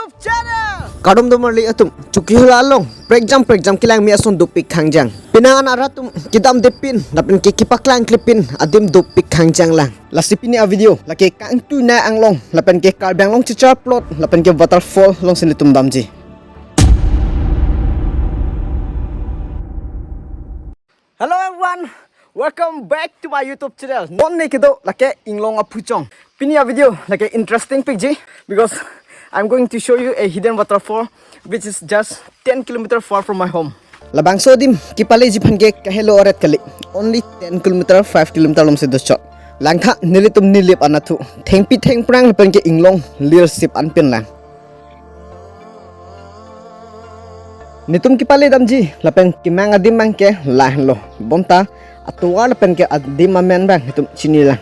YouTube channel. Kadom domarli atum chuki hulalong break jump kilang mi ason dupik khangjang pinangan aratum kidam depin napin kipaklang klipin adim dupik khangjang lang lasipini a video lake kang tu na anglong lapen ke karbang long chichar plot lapen ke waterfall long sinitum damji. Hello everyone, welcome back to my YouTube channel. Non ne kido lake inglong a puchong pini a video like interesting picture because I'm going to show you a hidden waterfall which is just 10 km far from my home. Labang sodim kipale jipan ge kahelo oret kali only 10 km 5 km lom se dos shot. Langkha nilitum nilip anathu thengpi theng prang lapen ke inglong leadership anpin lang. Nitum kipale damji lapen kimang adim mang ke lahan lo bonta atwa lapen ke adim amen bang nitum chinilang.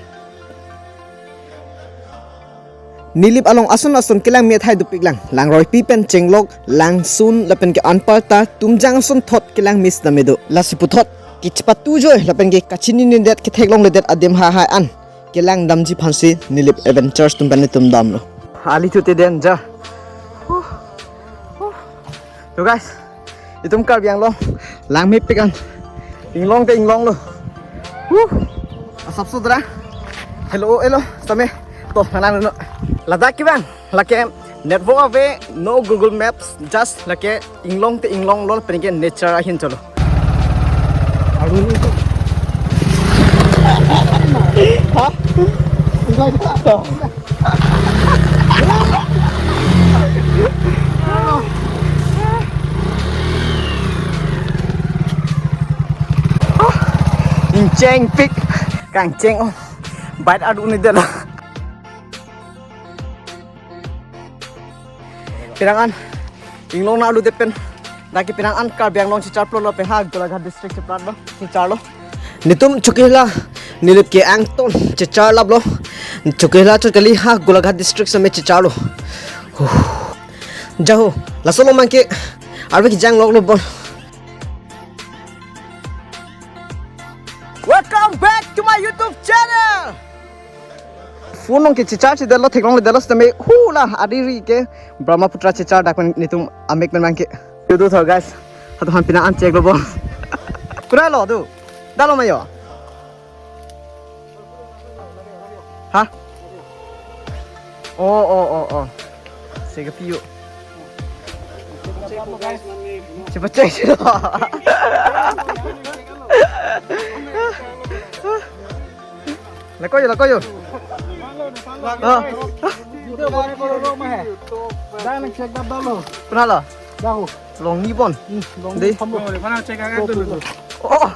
Nilip along ason kilang miat hai dupik lang roi pipen chenglok lang sun lapen ke anparta tumjang son thot kilang mis namedo lasipu thot kichpatu joy lapen ke kachini nindet ke theklong ledet adem ha hai an kilang damji phansi nilip adventures tumban tum dam lo ali chute den ja. So guys itum kar biang lo lang mi pikan inglong lo asap sudra hello same to hanan no Ladakh ki bang lake network ave no Google Maps just lake inglong lo penike nature ahin chalo ha Inceng pik kang ceng oh bait adu ni dala Pirangan inglong na alu depen daki pirangan kar biang long chichar pro lo pe hag Golaghat district se prat lo chichar lo nitum chukihla nilip ke angton chichar lab lo chukihla chakali ha Golaghat district se me chichar lo jaho lasolo mangke arbe ki jang log lo bon. Welcome back to my YouTube channel. Phone ke chichar che delo theklong le delos tame hula adiri ke Brahmaputra chichar dakon nitum amek men mangke do tho guys hatu han pina an check lo bo kura lo du dalo mayo ha oh sega piu cepat cek Lakoyo Pernah lah? Jauh. Long ni pon. Long ni pon. Mana cek agak dulu. Oh.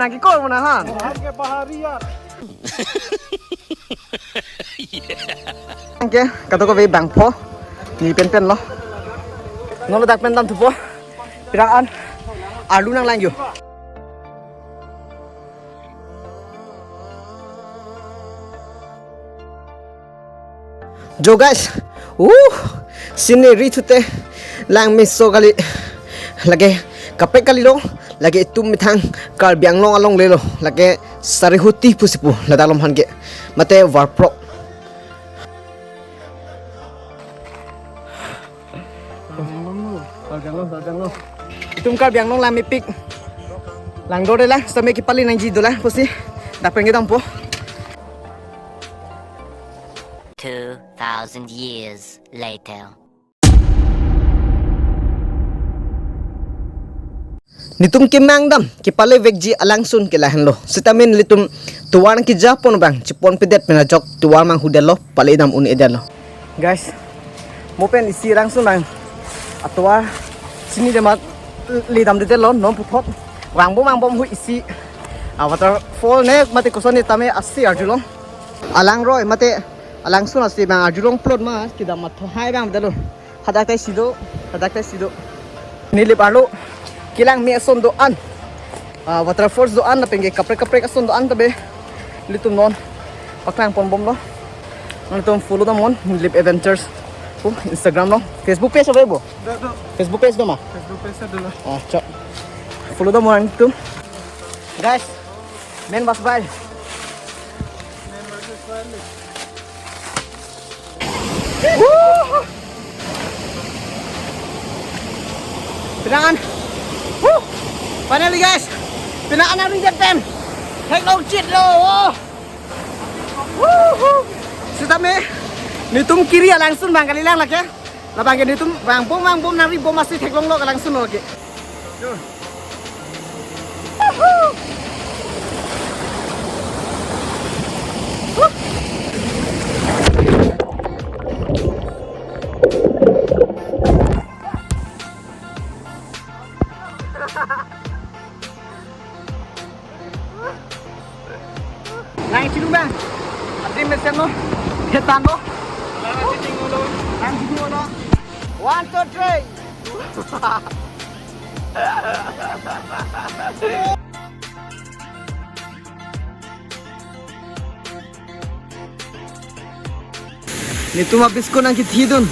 Ikor menahan. Harga baharian. Oke, kata ko bang po. Ni pen lo. Nolo dak pen tam tu po. Piraan. Alu nang lanjut. Jo guys, scenery tute lang miso kali lagi kapek kali lo lagi itu mitang kar biang long along lelo lagi sarihuti pusipu ladalom hange mate warpro itum kar biang long lang mipik lang dore lah sampai kipali nang jido lah pusi dapat ngedam po 2,000 years later. Nitum kimang dam kipale vegji alangsun kilahan lo sitamin litum tuwan ki Japon bang cipon pedet penajok tuwan mang hudelo pale dam uni edelo guys mo pen isi langsun bang atwa sini demat lidam dedelo non puthot wang bom hu isi waterfall ne mate kosoni tame asi arjulong alang roy mate langsung asli bang ajulong plot mas kita mat hai bang dalo hadak tai sido nilip arlo kilang mi ason do an waterfall do an napenge kapre ason do an tabe litum non paklang pon bom lo nitum follow do mon nilip adventures Instagram lo Facebook page apa bo Facebook page do ma Facebook page dulu. cok follow do mon nitum guys men bas bye Woo! Pinangan. Finally guys. Pinangan na rin pen. Take long chit lo. Sitame. Nitum kiri langsung bang kali lang lagi. Labang nitum bang bom nari bom masih take long lo langsung lo lagi. Nang cilung bang, abdi mesin lo, hitan lo. Nang cilung lo. 1, 2, 3. Ni tu habis ko nang kithidun.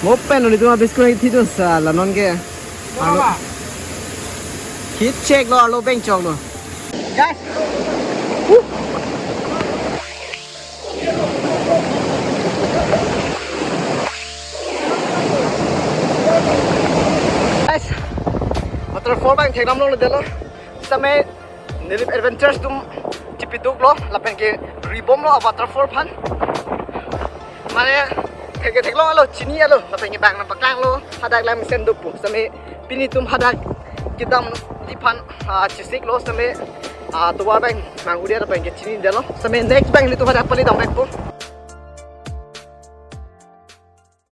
Mopen ni tu habis ko nang kithidun sa lanon ke. Apa? Hit check lo alo bank chok lo. Guys. Guys. Waterfall bang check lo de lo. Sampai nilip adventures tum cipiduk lo lapen ke ribom lo waterfall pan. Mane thek lo alo chini alo lapen ke bang na paklang lo hadak lam sen dupu sampai pini tum hadak kita dipan cisik lo sampai tuar bang mangudia lapen ke chini de lo sampai next bang itu hadak pali dam bang po